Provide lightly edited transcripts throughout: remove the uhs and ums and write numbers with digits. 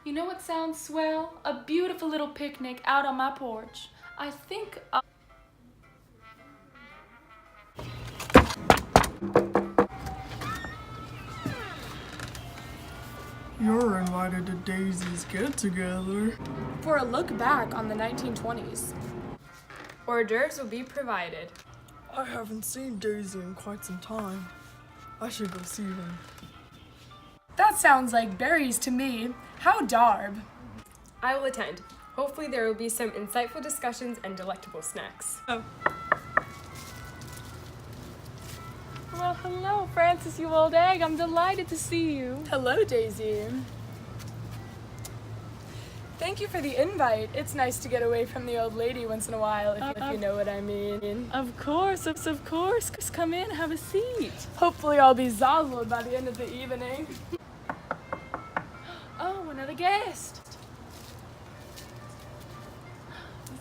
You know what sounds swell? A beautiful little picnic out on my porch. I think You're invited to Daisy's get-together. for a look back on the 1920s. Hors d'oeuvres will be provided. I haven't seen Daisy in quite some time. I should go see her. That sounds like berries to me. How darb. I will attend. Hopefully there will be some insightful discussions and delectable snacks. Oh. Well, hello, Francis, you old egg. I'm delighted to see you. Hello, Daisy. Thank you for the invite. It's nice to get away from the old lady once in a while, if you know what I mean. Of course, of course. Just come in, have a seat. Hopefully I'll be zazzled by the end of the evening. Oh, another guest.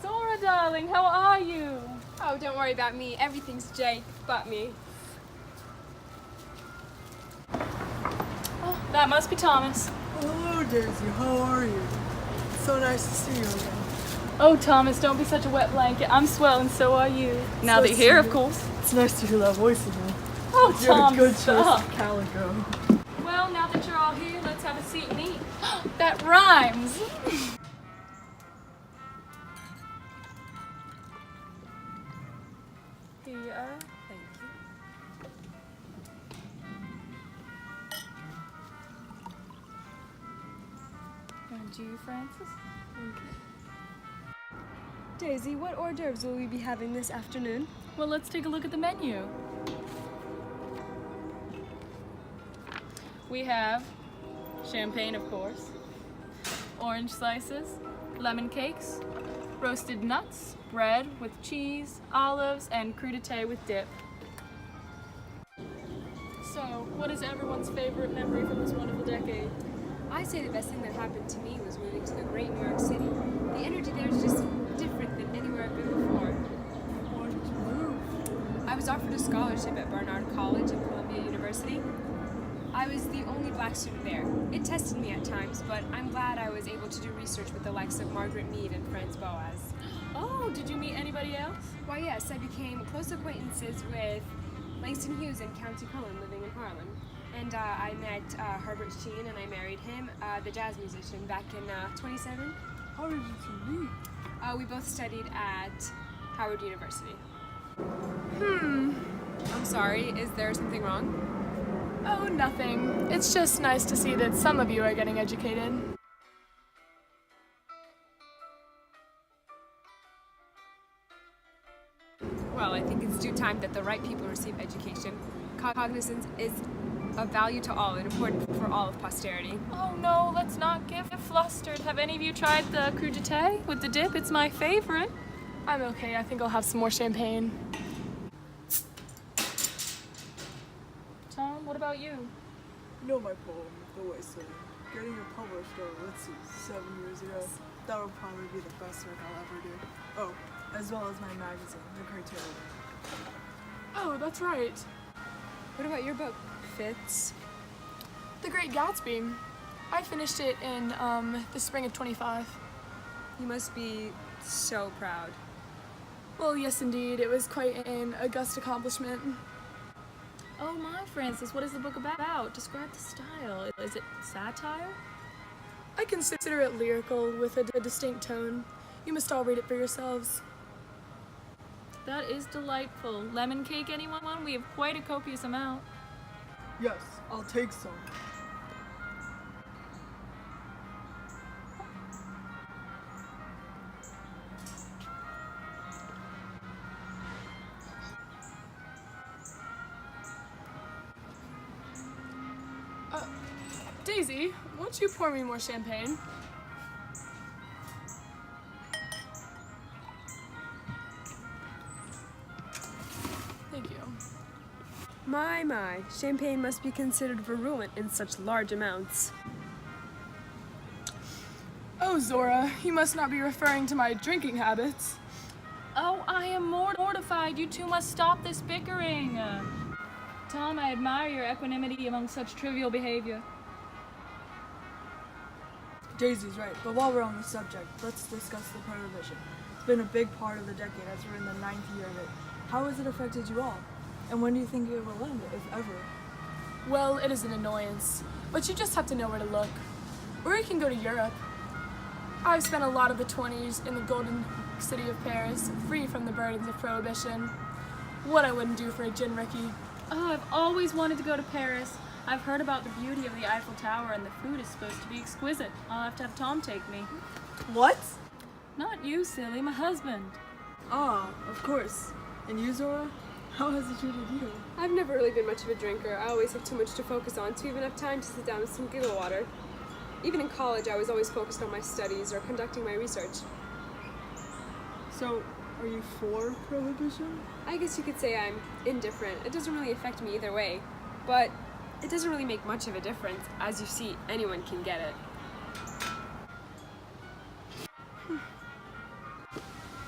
Zora, darling, how are you? Oh, don't worry about me. Everything's Jake but me. Oh, that must be Thomas. Hello, Daisy. How are you? So nice to see you again. Oh, Thomas, don't be such a wet blanket. I'm swell and so are you. Now So that you're here, of sweet. course. It's nice to hear that voice again. Oh, You're Tom, a good choice stop. of calico. Well, now that you're all here, let's have a seat and eat. That rhymes. Here, thank you. And you, Francis? Daisy, what hors d'oeuvres will we be having this afternoon? Well, let's take a look at the menu. We have champagne, of course, orange slices, lemon cakes, roasted nuts, bread with cheese, olives, and crudité with dip. So, what is everyone's favorite memory from this wonderful decade? I say the best thing that happened to me was moving to the great New York City. The energy there is just different than anywhere I've been before. Why did you move? I was offered a scholarship at Barnard College and Columbia University. I was the only black student there. It tested me at times, but I'm glad I was able to do research with the likes of Margaret Mead and Franz Boas. Oh, did you meet anybody else? Why, yes, I became close acquaintances with Langston Hughes and County Cullen living in Harlem. And I met Herbert Sheen and I married him, the jazz musician, back in 27. How did you two meet? We both studied at Howard University. Hmm. I'm sorry, is there something wrong? Oh, nothing. It's just nice to see that some of you are getting educated. Well, I think it's due time that the right people receive education. Cognizance is of value to all and important for all of posterity. Oh no, let's not get flustered. Have any of you tried the crudité with the dip? It's my favorite. I'm okay. I think I'll have some more champagne. Tom, what about you? You know my poem, The Wasteland. Getting it published, let's see, 7 years ago. That would probably be the best work I'll ever do. Oh, as well as my magazine, The Criterion. Oh, that's right. What about your book, Fitz? The Great Gatsby. I finished it in the spring of 25. You must be so proud. Well, yes, indeed. It was quite an august accomplishment. Oh my, Francis, what is the book about? Describe the style. Is it satire? I consider it lyrical with a distinct tone. You must all read it for yourselves. That is delightful. Lemon cake, anyone? We have quite a copious amount. Yes, I'll take some. Daisy, won't you pour me more champagne? Thank you. My, champagne must be considered virulent in such large amounts. Oh, Zora, you must not be referring to my drinking habits. Oh, I am mortified. You two must stop this bickering. Tom, I admire your equanimity among such trivial behavior. Daisy's right, but while we're on the subject, let's discuss the prohibition. It's been a big part of the decade as we're in the 9th year of it. How has it affected you all? And when do you think it will end, if ever? Well, it is an annoyance, but you just have to know where to look. Or you can go to Europe. I've spent a lot of the 20s in the golden city of Paris, free from the burdens of prohibition. What I wouldn't do for a gin Ricky. Oh, I've always wanted to go to Paris. I've heard about the beauty of the Eiffel Tower and the food is supposed to be exquisite. I'll have to have Tom take me. What? Not you, silly, my husband. Ah, of course. And you, Zora? How has it treated you? I've never really been much of a drinker. I always have too much to focus on to even have time to sit down with some giggle water. Even in college, I was always focused on my studies or conducting my research. So, are you for prohibition? I guess you could say I'm indifferent. It doesn't really affect me either way, but it doesn't really make much of a difference. As you see, anyone can get it.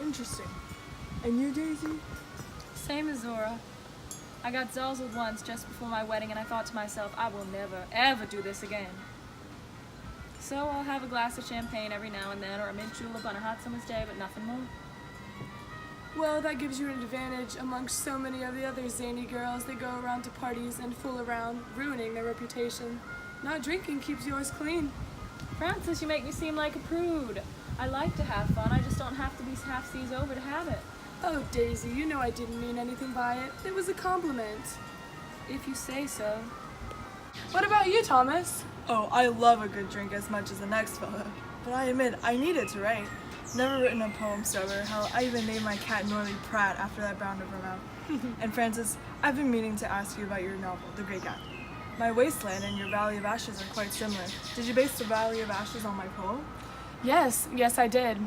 Interesting. And you, Daisy? Same as Zora. I got Zalzled once just before my wedding and I thought to myself, I will never, ever do this again. So I'll have a glass of champagne every now and then or a mint julep on a hot summer's day, but nothing more. Well, that gives you an advantage amongst so many of the other zany girls that go around to parties and fool around, ruining their reputation. Not drinking keeps yours clean. Francis, you make me seem like a prude. I like to have fun, I just don't have to be half seas over to have it. Oh, Daisy, you know I didn't mean anything by it. It was a compliment. If you say so. What about you, Thomas? Oh, I love a good drink as much as the next fella. But I admit, I need it to write. Never written a poem sober. Hell, I even named my cat Norley Pratt after that bound of her mouth. And Francis, I've been meaning to ask you about your novel, The Great Gap. My Wasteland and your Valley of Ashes are quite similar. Did you base the Valley of Ashes on my poem? Yes, I did.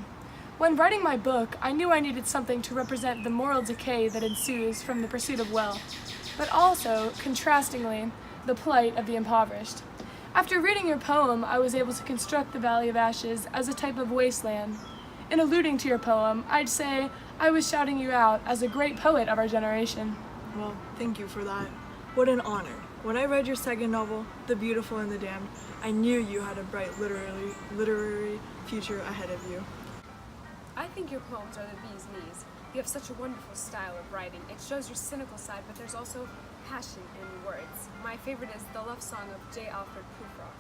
When writing my book, I knew I needed something to represent the moral decay that ensues from the pursuit of wealth, but also, contrastingly, the plight of the impoverished. After reading your poem, I was able to construct the Valley of Ashes as a type of wasteland. In alluding to your poem, I'd say I was shouting you out as a great poet of our generation. Well, thank you for that. What an honor. When I read your second novel, The Beautiful and the Damned, I knew you had a bright literary future ahead of you. I think your poems are the bee's knees. You have such a wonderful style of writing. It shows your cynical side, but there's also passion in words. My favorite is The Love Song of J. Alfred Prufrock.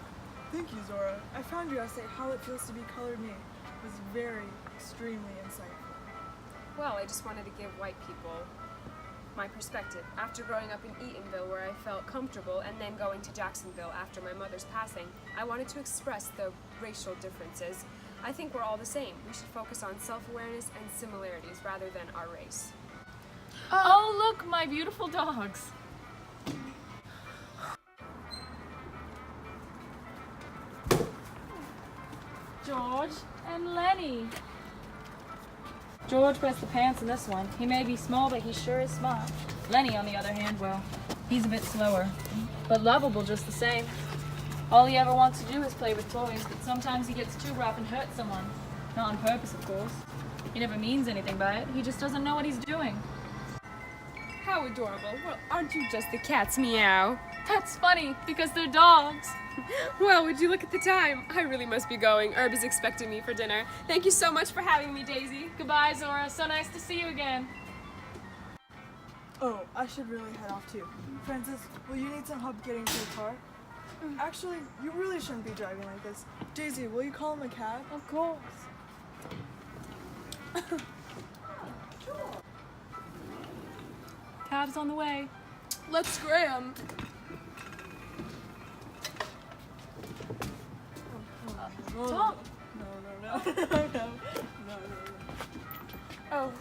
Thank you, Zora. I found your essay, How It Feels to Be Colored Me, was very, extremely insightful. Well, I just wanted to give white people my perspective. After growing up in Eatonville, where I felt comfortable, and then going to Jacksonville after my mother's passing, I wanted to express the racial differences. I think we're all the same. We should focus on self-awareness and similarities rather than our race. Oh, look, my beautiful dogs. George and Lenny. George wears the pants in this one. He may be small, but he sure is smart. Lenny, on the other hand, well, he's a bit slower, but lovable just the same. All he ever wants to do is play with toys, but sometimes he gets too rough and hurts someone. Not on purpose, of course. He never means anything by it. He just doesn't know what he's doing. How adorable. Well, aren't you just the cats? Meow. That's funny, because they're dogs. Well, would you look at the time? I really must be going. Herb is expecting me for dinner. Thank you so much for having me, Daisy. Goodbye, Zora. So nice to see you again. Oh, I should really head off too. Francis, will you need some help getting to the car? Actually, you really shouldn't be driving like this. Daisy, will you call him a cab? Of course. Cab's on the way. Let's scram. Tom! No. Oh.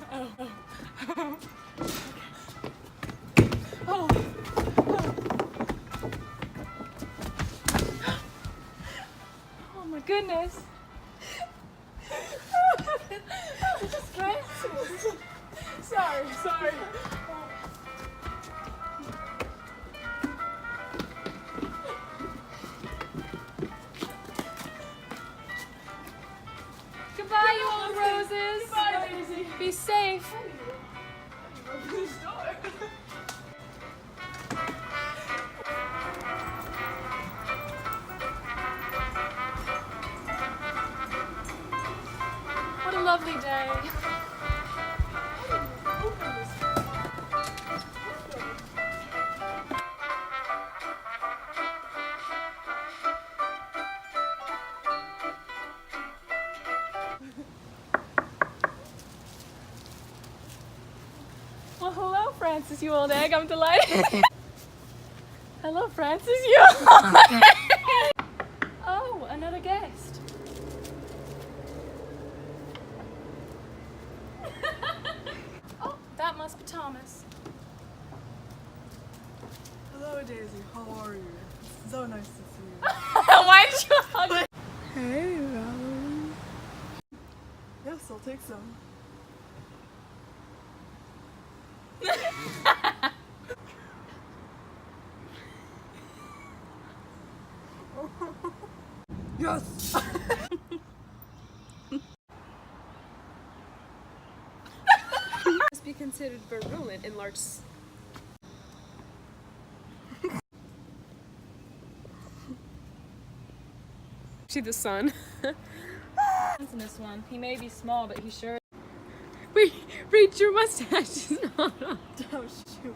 Oh my goodness. Sorry. Goodbye, you old roses. Goodbye, Daisy. Be safe. Open this door. lovely day. Well, hello, Francis, you old egg. I'm delighted. Hello, Francis, you old egg. Oh, another guest. Oh, that must be Thomas. Hello, Daisy. How are you? It's so nice to see you. Why did you hug me? Hey, Valerie. Yes, I'll take some. Yes! Must be considered virulent in large. See the sun. In this one, he may be small, but he sure. Wait, your mustache is not on. Oh, shoot.